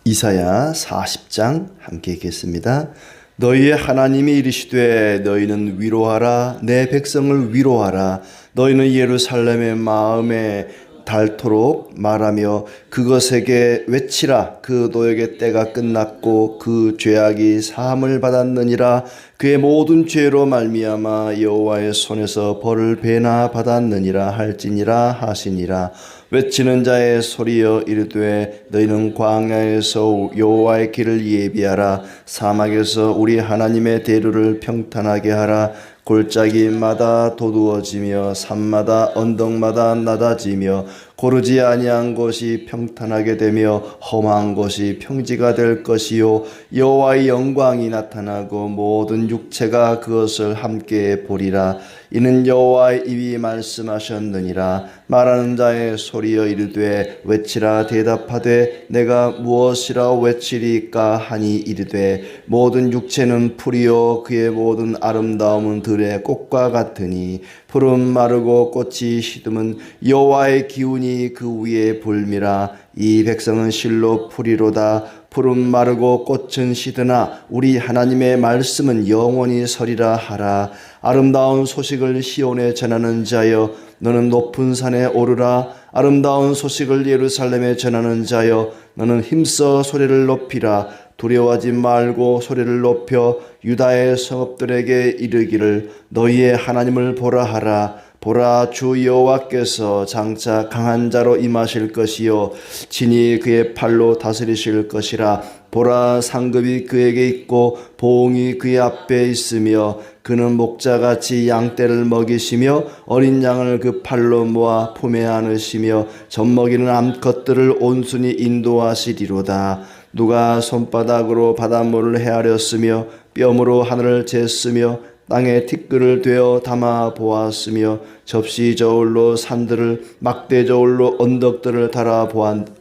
이사야 40장 함께 읽겠습니다. 너희의 하나님이 이르시되 너희는 위로하라. 내 백성을 위로하라. 너희는 예루살렘의 마음에 닳도록 말하며 그것에게 외치라. 그 노역의 때가 끝났고 그 죄악이 사함을 받았느니라. 그의 모든 죄로 말미암아 여호와의 손에서 벌을 배나 받았느니라 할지니라 하시니라. 외치는 자의 소리여 이르되 너희는 광야에서 여호와의 길을 예비하라. 사막에서 우리 하나님의 대로를 평탄하게 하라. 골짜기마다 도두어지며 산마다 언덕마다 낮아지며 고르지 아니한 곳이 평탄하게 되며 험한 곳이 평지가 될 것이요 여호와의 영광이 나타나고 모든 육체가 그것을 함께 보리라. 이는 여호와의 입이 말씀하셨느니라. 말하는 자의 소리여 이르되 외치라. 대답하되 내가 무엇이라 외치리까 하니 이르되 모든 육체는 풀이요 그의 모든 아름다움은 들의 꽃과 같으니 푸른 마르고 꽃이 시듬은 여호와의 기운이 그 위에 불미라. 이 백성은 실로 풀이로다. 푸른 마르고 꽃은 시드나 우리 하나님의 말씀은 영원히 서리라 하라. 아름다운 소식을 시온에 전하는 자여 너는 높은 산에 오르라. 아름다운 소식을 예루살렘에 전하는 자여 너는 힘써 소리를 높이라. 두려워하지 말고 소리를 높여 유다의 성읍들에게 이르기를 너희의 하나님을 보라 하라. 보라, 주 여호와께서 장차 강한 자로 임하실 것이요 친히 그의 팔로 다스리실 것이라. 보라, 상급이 그에게 있고 보응이 그의 앞에 있으며 그는 목자같이 양떼를 먹이시며 어린 양을 그 팔로 모아 품에 안으시며 젖먹이는 암컷들을 온순히 인도하시리로다. 누가 손바닥으로 바닷물을 헤아렸으며 뼘으로 하늘을 쟀으며 땅에 티끌을 되어 담아 보았으며 접시 저울로 산들을 막대 저울로 언덕들을 달아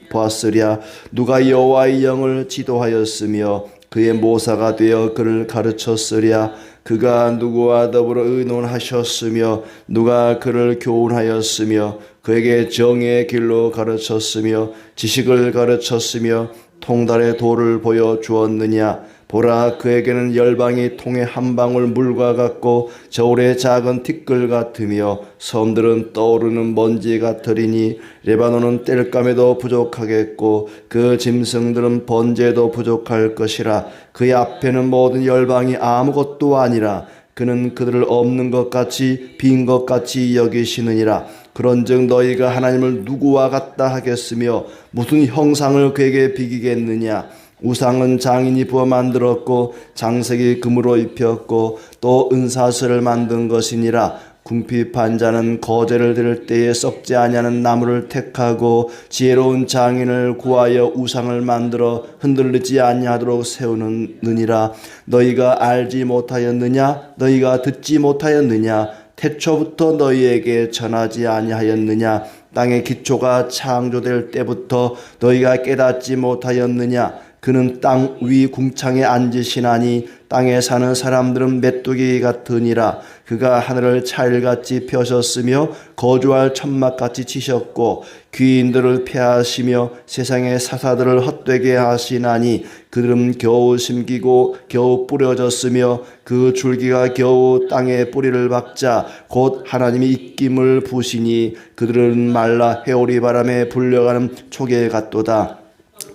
보았으랴. 누가 여호와의 영을 지도하였으며 그의 모사가 되어 그를 가르쳤으랴. 그가 누구와 더불어 의논하셨으며 누가 그를 교훈하였으며 그에게 정의의 길로 가르쳤으며 지식을 가르쳤으며 통달의 도를 보여 주었느냐. 보라, 그에게는 열방이 통에 한 방울 물과 같고 저울의 작은 티끌 같으며 섬들은 떠오르는 먼지 같으리니 레바논은 땔감에도 부족하겠고 그 짐승들은 번제에도 부족할 것이라. 그의 앞에는 모든 열방이 아무것도 아니라 그는 그들을 없는 것 같이 빈 것 같이 여기시느니라. 그런즉 너희가 하나님을 누구와 같다 하겠으며 무슨 형상을 그에게 비기겠느냐. 우상은 장인이 부어 만들었고 장색이 금으로 입혔고 또 은사슬을 만든 것이니라. 궁핍한 자는 거제를 들 때에 썩지 아니하는 나무를 택하고 지혜로운 장인을 구하여 우상을 만들어 흔들리지 아니하도록 세우느니라. 너희가 알지 못하였느냐? 너희가 듣지 못하였느냐? 태초부터 너희에게 전하지 아니하였느냐? 땅의 기초가 창조될 때부터 너희가 깨닫지 못하였느냐? 그는 땅 위 궁창에 앉으시나니 땅에 사는 사람들은 메뚜기 같으니라. 그가 하늘을 차일같이 펴셨으며 거주할 천막같이 치셨고 귀인들을 폐하시며 세상의 사사들을 헛되게 하시나니 그들은 겨우 심기고 겨우 뿌려졌으며 그 줄기가 겨우 땅에 뿌리를 박자 곧 하나님이 입김을 부시니 그들은 말라 해오리 바람에 불려가는 초계 같도다.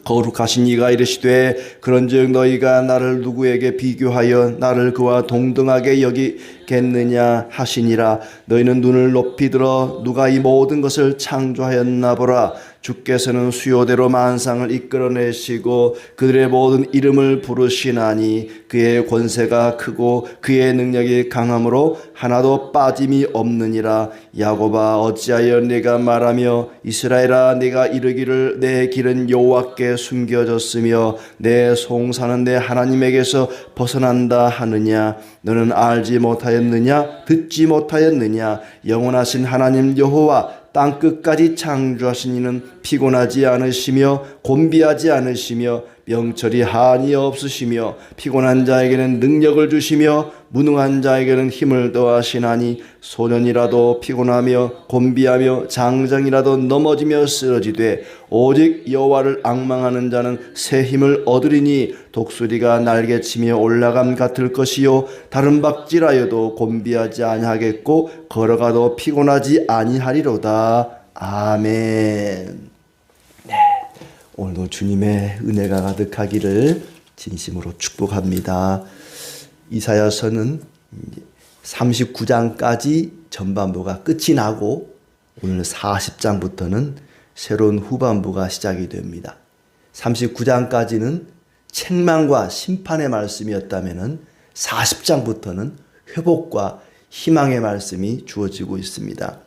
거룩하신 이가 이르시되 그런즉 너희가 나를 누구에게 비교하여 나를 그와 동등하게 여기겠느냐 하시니라. 너희는 눈을 높이 들어 누가 이 모든 것을 창조하였나 보라. 주께서는 수요대로 만상을 이끌어내시고 그들의 모든 이름을 부르시나니 그의 권세가 크고 그의 능력이 강함으로 하나도 빠짐이 없느니라. 야곱아, 어찌하여 네가 말하며 이스라엘아, 네가 이르기를 내 길은 여호와께 숨겨졌으며 내 송사는 내 하나님에게서 벗어난다 하느냐. 너는 알지 못하였느냐? 듣지 못하였느냐? 영원하신 하나님 여호와 땅끝까지 창조하신 이는 피곤하지 않으시며 곤비하지 않으시며 명철이 한이 없으시며 피곤한 자에게는 능력을 주시며 무능한 자에게는 힘을 더하시나니 소년이라도 피곤하며 곤비하며 장정이라도 넘어지며 쓰러지되 오직 여호와를 앙망하는 자는 새 힘을 얻으리니 독수리가 날개치며 올라감 같을 것이요 다른 박질하여도 곤비하지 아니하겠고 걸어가도 피곤하지 아니하리로다. 아멘. 네, 오늘도 주님의 은혜가 가득하기를 진심으로 축복합니다. 이사야서는 39장까지 전반부가 끝이 나고 오늘 40장부터는 새로운 후반부가 시작이 됩니다. 39장까지는 책망과 심판의 말씀이었다면 40장부터는 회복과 희망의 말씀이 주어지고 있습니다.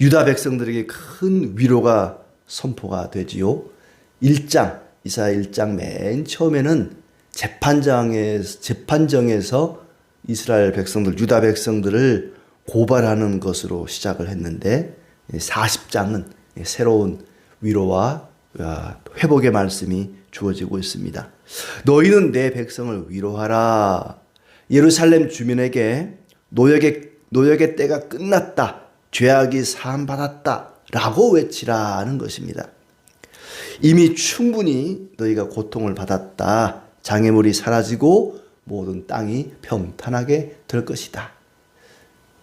유다 백성들에게 큰 위로가 선포가 되지요. 1장, 이사야 1장 맨 처음에는 재판정에서 이스라엘 백성들, 유다 백성들을 고발하는 것으로 시작을 했는데 40장은 새로운 위로와 회복의 말씀이 주어지고 있습니다. 너희는 내 백성을 위로하라. 예루살렘 주민에게 노역의 때가 끝났다. 죄악이 사함받았다. 라고 외치라는 것입니다. 이미 충분히 너희가 고통을 받았다. 장애물이 사라지고 모든 땅이 평탄하게 될 것이다.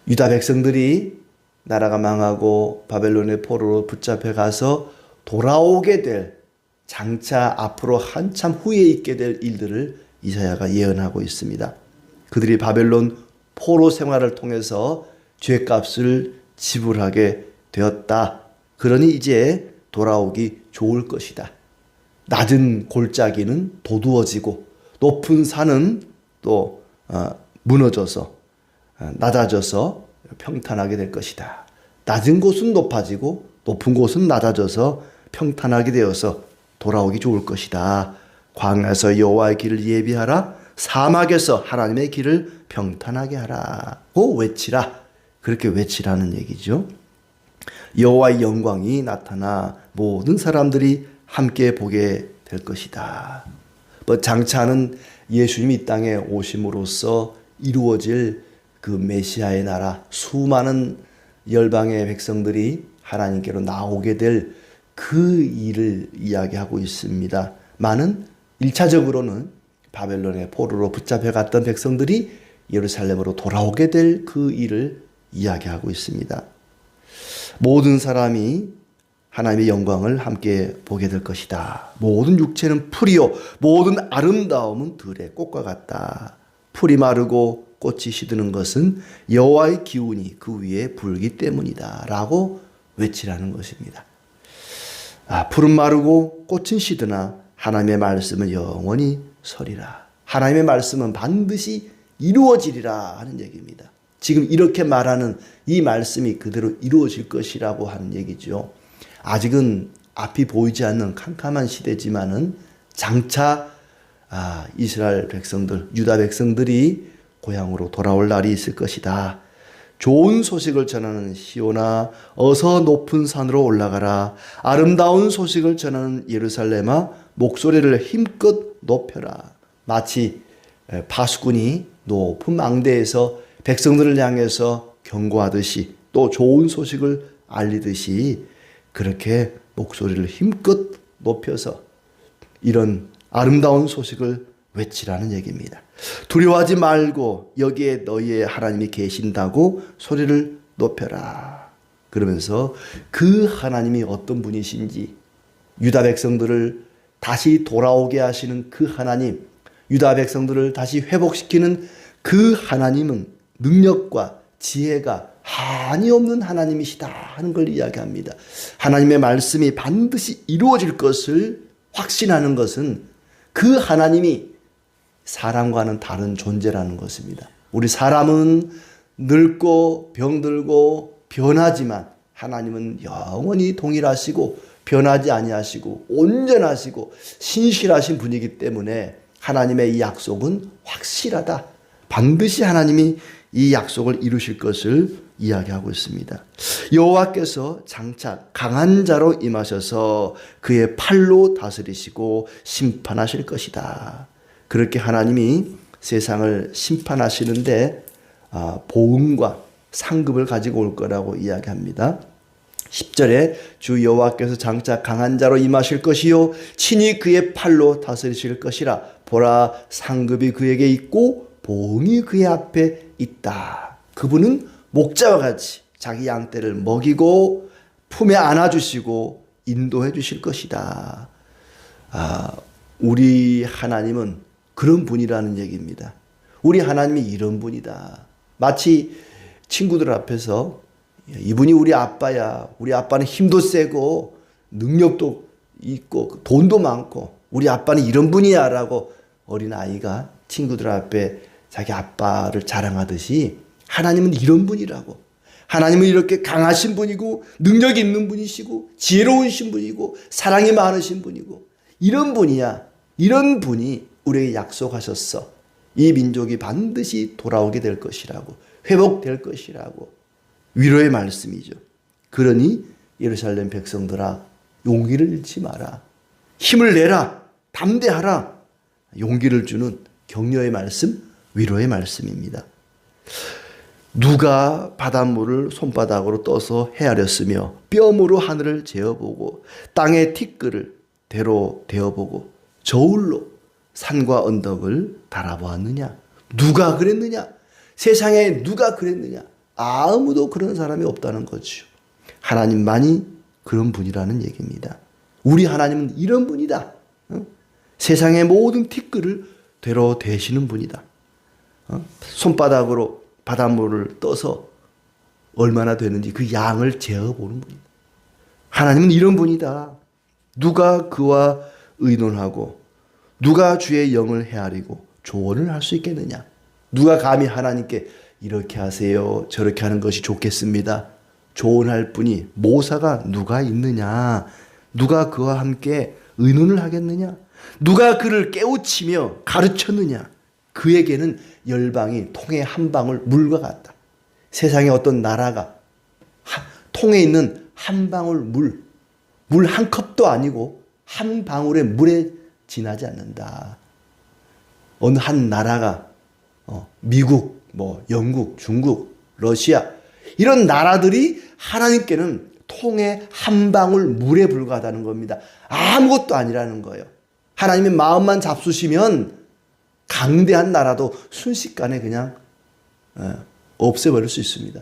유다 백성들이 나라가 망하고 바벨론의 포로로 붙잡혀 가서 돌아오게 될 장차 앞으로 한참 후에 있게 될 일들을 이사야가 예언하고 있습니다. 그들이 바벨론 포로 생활을 통해서 죄값을 지불하게 되었다. 그러니 이제 돌아오기 좋을 것이다. 낮은 골짜기는 도두어지고 높은 산은 또 무너져서 낮아져서 평탄하게 될 것이다. 낮은 곳은 높아지고 높은 곳은 낮아져서 평탄하게 되어서 돌아오기 좋을 것이다. 광야에서 여호와의 길을 예비하라. 사막에서 하나님의 길을 평탄하게 하라고 외치라. 그렇게 외치라는 얘기죠. 여호와의 영광이 나타나 모든 사람들이 함께 보게 될 것이다. 장차는 예수님이 이 땅에 오심으로써 이루어질 그 메시아의 나라, 수많은 열방의 백성들이 하나님께로 나오게 될 그 일을 이야기하고 있습니다. 많은 1차적으로는 바벨론의 포로로 붙잡혀 갔던 백성들이 예루살렘으로 돌아오게 될 그 일을 이야기하고 있습니다. 모든 사람이 하나님의 영광을 함께 보게 될 것이다. 모든 육체는 풀이요 모든 아름다움은 들의 꽃과 같다. 풀이 마르고 꽃이 시드는 것은 여호와의 기운이 그 위에 불기 때문이다. 라고 외치라는 것입니다. 풀은 마르고 꽃은 시드나 하나님의 말씀은 영원히 서리라. 하나님의 말씀은 반드시 이루어지리라 하는 얘기입니다. 지금 이렇게 말하는 이 말씀이 그대로 이루어질 것이라고 하는 얘기죠. 아직은 앞이 보이지 않는 캄캄한 시대지만은 장차 이스라엘 백성들, 유다 백성들이 고향으로 돌아올 날이 있을 것이다. 좋은 소식을 전하는 시온아, 어서 높은 산으로 올라가라. 아름다운 소식을 전하는 예루살렘아, 목소리를 힘껏 높여라. 마치 파수꾼이 높은 망대에서 백성들을 향해서 경고하듯이 또 좋은 소식을 알리듯이 그렇게 목소리를 힘껏 높여서 이런 아름다운 소식을 외치라는 얘기입니다. 두려워하지 말고 여기에 너희의 하나님이 계신다고 소리를 높여라. 그러면서 그 하나님이 어떤 분이신지, 유다 백성들을 다시 돌아오게 하시는 그 하나님, 유다 백성들을 다시 회복시키는 그 하나님은 능력과 지혜가 한이 없는 하나님이시다 하는 걸 이야기합니다. 하나님의 말씀이 반드시 이루어질 것을 확신하는 것은 그 하나님이 사람과는 다른 존재라는 것입니다. 우리 사람은 늙고 병들고 변하지만 하나님은 영원히 동일하시고 변하지 아니하시고 온전하시고 신실하신 분이기 때문에 하나님의 이 약속은 확실하다. 반드시 하나님이 이 약속을 이루실 것을 이야기하고 있습니다. 여호와께서 장차 강한 자로 임하셔서 그의 팔로 다스리시고 심판하실 것이다. 그렇게 하나님이 세상을 심판하시는데 보응과 상급을 가지고 올 거라고 이야기합니다. 10절에 주 여호와께서 장차 강한 자로 임하실 것이요 친히 그의 팔로 다스리실 것이라. 보라, 상급이 그에게 있고 보응이 그의 앞에 있다. 그분은 목자와 같이 자기 양떼를 먹이고 품에 안아주시고 인도해 주실 것이다. 우리 하나님은 그런 분이라는 얘기입니다. 우리 하나님이 이런 분이다. 마치 친구들 앞에서 이분이 우리 아빠야. 우리 아빠는 힘도 세고 능력도 있고 돈도 많고 우리 아빠는 이런 분이야 라고 어린아이가 친구들 앞에 자기 아빠를 자랑하듯이 하나님은 이런 분이라고. 하나님은 이렇게 강하신 분이고 능력이 있는 분이시고 지혜로우신 분이고 사랑이 많으신 분이고 이런 분이야. 이런 분이 우리에게 약속하셨어. 이 민족이 반드시 돌아오게 될 것이라고. 회복될 것이라고. 위로의 말씀이죠. 그러니 예루살렘 백성들아 용기를 잃지 마라. 힘을 내라. 담대하라. 용기를 주는 격려의 말씀, 위로의 말씀입니다. 누가 바닷물을 손바닥으로 떠서 헤아렸으며 뼘으로 하늘을 재어보고 땅의 티끌을 대로 대어보고 저울로 산과 언덕을 달아보았느냐? 누가 그랬느냐? 세상에 누가 그랬느냐? 아무도 그런 사람이 없다는 거죠. 하나님만이 그런 분이라는 얘기입니다. 우리 하나님은 이런 분이다. 세상의 모든 티끌을 대로 대시는 분이다. 손바닥으로 바닷물을 떠서 얼마나 되는지 그 양을 재어보는 분이다. 하나님은 이런 분이다. 누가 그와 의논하고 누가 주의 영을 헤아리고 조언을 할 수 있겠느냐? 누가 감히 하나님께 이렇게 하세요, 저렇게 하는 것이 좋겠습니다, 조언할 분이 모사가 누가 있느냐? 누가 그와 함께 의논을 하겠느냐? 누가 그를 깨우치며 가르쳤느냐? 그에게는 열방이 통에 한 방울 물과 같다. 세상에 어떤 나라가 통에 있는 한 방울 물 한 컵도 아니고 한 방울의 물에 지나지 않는다. 어느 한 나라가 미국, 영국, 중국, 러시아 이런 나라들이 하나님께는 통에 한 방울 물에 불과하다는 겁니다. 아무것도 아니라는 거예요. 하나님의 마음만 잡수시면 강대한 나라도 순식간에 그냥 없애버릴 수 있습니다.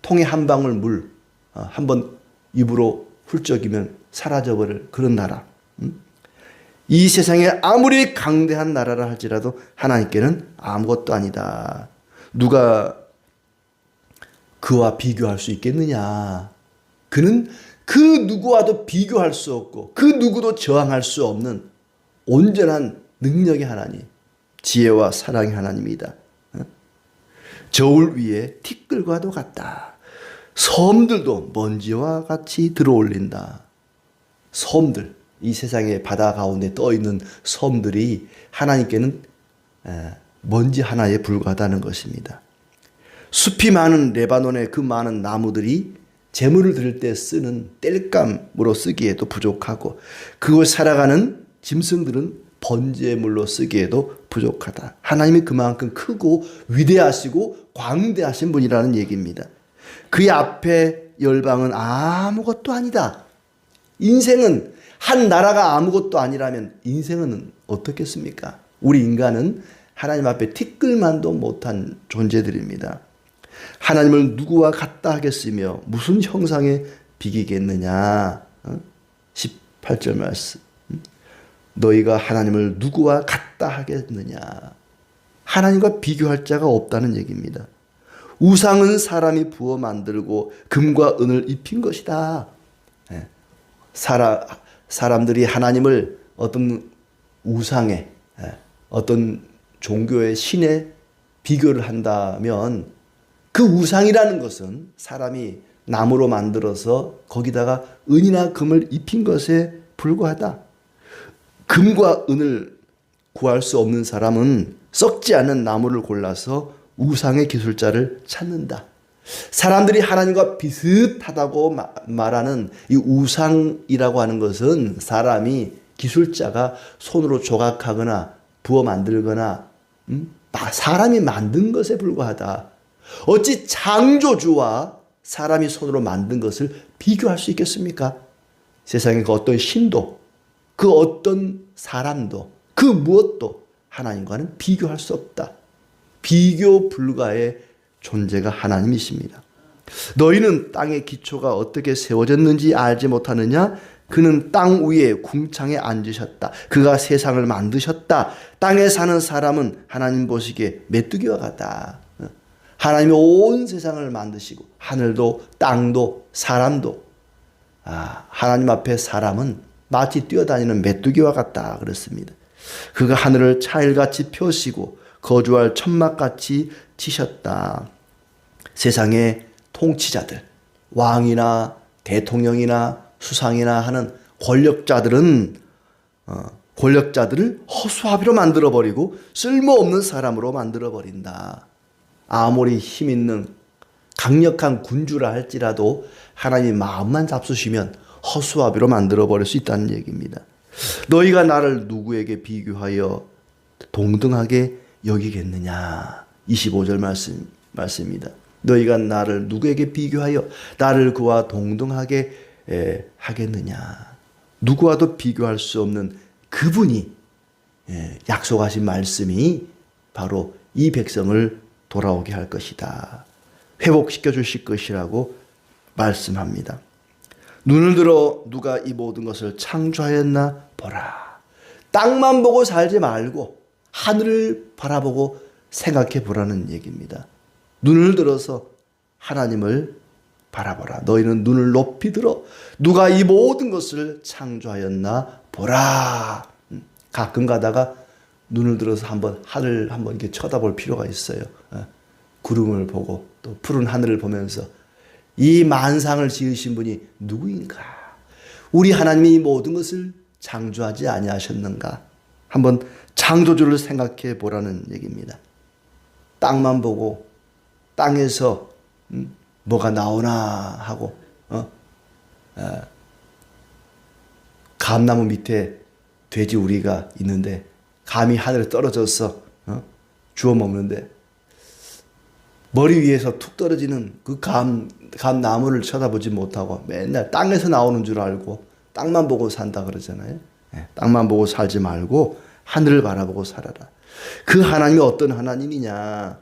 통에 한 방울 물 한번 입으로 훌쩍이면 사라져버릴 그런 나라. 이 세상에 아무리 강대한 나라라 할지라도 하나님께는 아무것도 아니다. 누가 그와 비교할 수 있겠느냐? 그는 그 누구와도 비교할 수 없고 그 누구도 저항할 수 없는 온전한 능력의 하나님, 지혜와 사랑의 하나님이다. 저울 위에 티끌과도 같다. 섬들도 먼지와 같이 들어올린다. 섬들, 이 세상의 바다 가운데 떠있는 섬들이 하나님께는 먼지 하나에 불과하다는 것입니다. 숲이 많은 레바논의 그 많은 나무들이 제물을 드릴 때 쓰는 땔감으로 쓰기에도 부족하고 그곳 살아가는 짐승들은 번제물로 쓰기에도 부족하다. 하나님이 그만큼 크고 위대하시고 광대하신 분이라는 얘기입니다. 그의 앞에 열방은 아무것도 아니다. 인생은 한 나라가 아무것도 아니라면 인생은 어떻겠습니까? 우리 인간은 하나님 앞에 티끌만도 못한 존재들입니다. 하나님을 누구와 같다 하겠으며 무슨 형상에 비기겠느냐? 18절 말씀. 너희가 하나님을 누구와 같다 하겠느냐? 하나님과 비교할 자가 없다는 얘기입니다. 우상은 사람이 부어 만들고 금과 은을 입힌 것이다. 사람들이 하나님을 어떤 우상에, 어떤 종교의 신에 비교를 한다면 그 우상이라는 것은 사람이 나무로 만들어서 거기다가 은이나 금을 입힌 것에 불과하다. 금과 은을 구할 수 없는 사람은 썩지 않은 나무를 골라서 우상의 기술자를 찾는다. 사람들이 하나님과 비슷하다고 말하는 이 우상이라고 하는 것은 사람이 기술자가 손으로 조각하거나 부어 만들거나 사람이 만든 것에 불과하다. 어찌 창조주와 사람이 손으로 만든 것을 비교할 수 있겠습니까? 세상의 그 어떤 신도, 그 어떤 사람도, 그 무엇도 하나님과는 비교할 수 없다. 비교 불가의 존재가 하나님이십니다. 너희는 땅의 기초가 어떻게 세워졌는지 알지 못하느냐? 그는 땅 위에 궁창에 앉으셨다. 그가 세상을 만드셨다. 땅에 사는 사람은 하나님 보시기에 메뚜기와 같다. 하나님이 온 세상을 만드시고 하늘도 땅도 사람도 하나님 앞에 사람은 마치 뛰어다니는 메뚜기와 같다 그렇습니다. 그가 하늘을 차일같이 펴시고 거주할 천막같이 치셨다. 세상의 통치자들, 왕이나 대통령이나 수상이나 하는 권력자들을 허수아비로 만들어버리고 쓸모없는 사람으로 만들어버린다. 아무리 힘있는 강력한 군주라 할지라도 하나님 마음만 잡수시면 허수아비로 만들어버릴 수 있다는 얘기입니다. 너희가 나를 누구에게 비교하여 동등하게 여기겠느냐. 25절 말씀입니다. 너희가 나를 누구에게 비교하여 나를 그와 동등하게 하겠느냐. 누구와도 비교할 수 없는 그분이 약속하신 말씀이 바로 이 백성을 돌아오게 할 것이다. 회복시켜 주실 것이라고 말씀합니다. 눈을 들어 누가 이 모든 것을 창조하였나 보라. 땅만 보고 살지 말고 하늘을 바라보고 생각해 보라는 얘기입니다. 눈을 들어서 하나님을 바라보라. 너희는 눈을 높이 들어 누가 이 모든 것을 창조하였나 보라. 가끔 가다가 눈을 들어서 한번 하늘 한번 이렇게 쳐다볼 필요가 있어요. 구름을 보고 또 푸른 하늘을 보면서 이 만상을 지으신 분이 누구인가? 우리 하나님이 이 모든 것을 창조하지 아니하셨는가? 한번 창조주를 생각해 보라는 얘기입니다. 땅만 보고 땅에서 뭐가 나오나 하고 감나무 밑에 돼지 우리가 있는데 감이 하늘에 떨어져서 주워 먹는데 머리 위에서 툭 떨어지는 그 감나무를 쳐다보지 못하고 맨날 땅에서 나오는 줄 알고 땅만 보고 산다 그러잖아요. 땅만 보고 살지 말고 하늘을 바라보고 살아라. 그 하나님이 어떤 하나님이냐.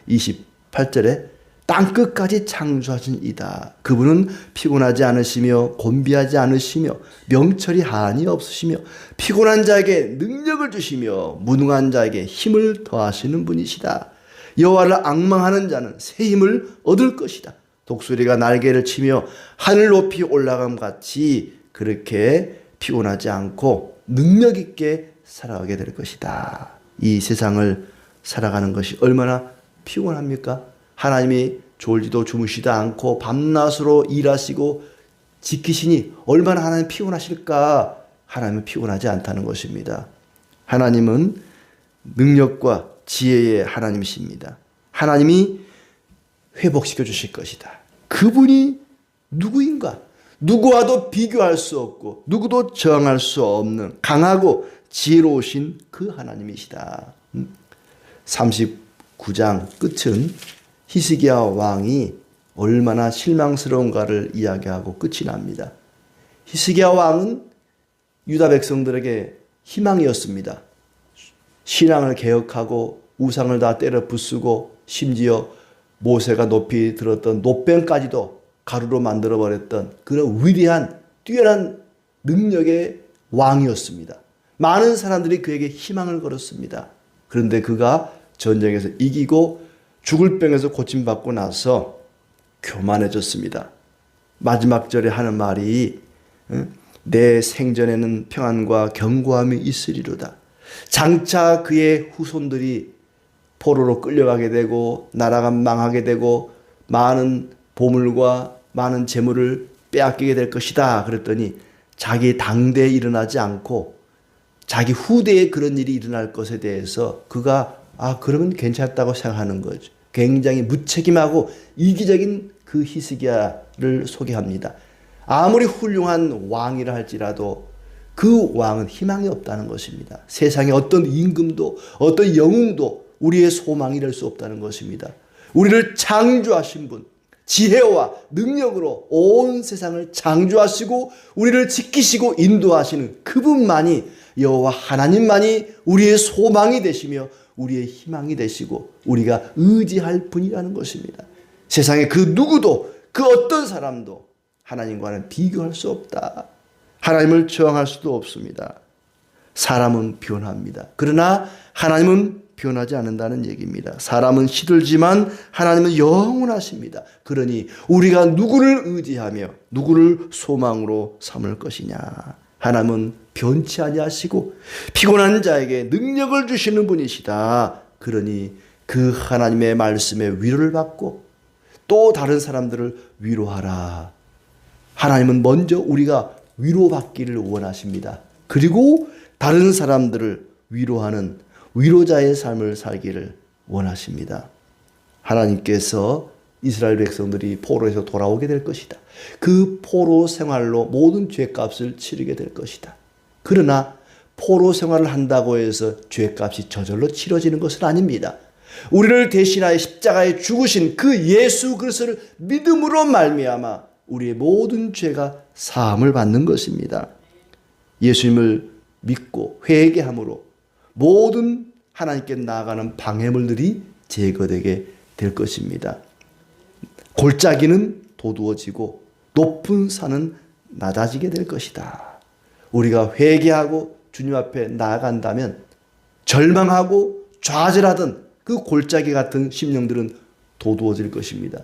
28절에 땅 끝까지 창조하신 이다. 그분은 피곤하지 않으시며 곤비하지 않으시며 명철이 한이 없으시며 피곤한 자에게 능력을 주시며 무능한 자에게 힘을 더하시는 분이시다. 여호와를 앙망하는 자는 새 힘을 얻을 것이다. 독수리가 날개를 치며 하늘 높이 올라감 같이 그렇게 피곤하지 않고 능력 있게 살아가게 될 것이다. 이 세상을 살아가는 것이 얼마나 피곤합니까? 하나님이 졸지도 주무시다 않고 밤낮으로 일하시고 지키시니 얼마나 하나님 피곤하실까? 하나님은 피곤하지 않다는 것입니다. 하나님은 능력과 지혜의 하나님이십니다. 하나님이 회복시켜 주실 것이다. 그분이 누구인가? 누구와도 비교할 수 없고 누구도 저항할 수 없는 강하고 지혜로우신 그 하나님이시다. 39장 끝은 히스기야 왕이 얼마나 실망스러운가를 이야기하고 끝이 납니다. 히스기야 왕은 유다 백성들에게 희망이었습니다. 신앙을 개혁하고 우상을 다 때려 부수고 심지어 모세가 높이 들었던 노뱀까지도 가루로 만들어버렸던 그런 위대한 뛰어난 능력의 왕이었습니다. 많은 사람들이 그에게 희망을 걸었습니다. 그런데 그가 전쟁에서 이기고 죽을 병에서 고침받고 나서 교만해졌습니다. 마지막 절에 하는 말이 내 생전에는 평안과 견고함이 있으리로다. 장차 그의 후손들이 포로로 끌려가게 되고 나라가 망하게 되고 많은 보물과 많은 재물을 빼앗기게 될 것이다. 그랬더니 자기 당대에 일어나지 않고 자기 후대에 그런 일이 일어날 것에 대해서 그가 그러면 괜찮다고 생각하는 거죠. 굉장히 무책임하고 이기적인 그 히스기야를 소개합니다. 아무리 훌륭한 왕이라 할지라도 그 왕은 희망이 없다는 것입니다. 세상에 어떤 임금도 어떤 영웅도 우리의 소망이 될 수 없다는 것입니다. 우리를 창조하신 분, 지혜와 능력으로 온 세상을 창조하시고 우리를 지키시고 인도하시는 그분만이, 여호와 하나님만이 우리의 소망이 되시며 우리의 희망이 되시고 우리가 의지할 분이라는 것입니다. 세상에 그 누구도, 그 어떤 사람도 하나님과는 비교할 수 없다. 하나님을 저항할 수도 없습니다. 사람은 변합니다. 그러나 하나님은 변하지 않는다는 얘기입니다. 사람은 시들지만 하나님은 영원하십니다. 그러니 우리가 누구를 의지하며 누구를 소망으로 삼을 것이냐. 하나님은 변치 아니하시고 피곤한 자에게 능력을 주시는 분이시다. 그러니 그 하나님의 말씀에 위로를 받고 또 다른 사람들을 위로하라. 하나님은 먼저 우리가 위로받기를 원하십니다. 그리고 다른 사람들을 위로하는 위로자의 삶을 살기를 원하십니다. 하나님께서 이스라엘 백성들이 포로에서 돌아오게 될 것이다. 그 포로 생활로 모든 죄값을 치르게 될 것이다. 그러나 포로 생활을 한다고 해서 죄값이 저절로 치러지는 것은 아닙니다. 우리를 대신하여 십자가에 죽으신 그 예수 그리스도를 믿음으로 말미암아 우리의 모든 죄가 사함을 받는 것입니다. 예수님을 믿고 회개함으로 모든 하나님께 나아가는 방해물들이 제거되게 될 것입니다. 골짜기는 도두어지고 높은 산은 낮아지게 될 것이다. 우리가 회개하고 주님 앞에 나아간다면 절망하고 좌절하던 그 골짜기 같은 심령들은 도두어질 것입니다.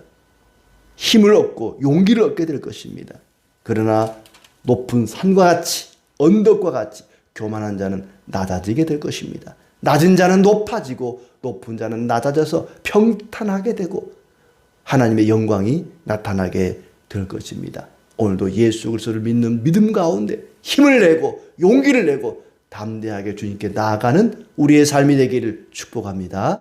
힘을 얻고 용기를 얻게 될 것입니다. 그러나 높은 산과 같이, 언덕과 같이 교만한 자는 낮아지게 될 것입니다. 낮은 자는 높아지고 높은 자는 낮아져서 평탄하게 되고 하나님의 영광이 나타나게 될 것입니다. 오늘도 예수 그리스도를 믿는 믿음 가운데 힘을 내고 용기를 내고 담대하게 주님께 나아가는 우리의 삶이 되기를 축복합니다.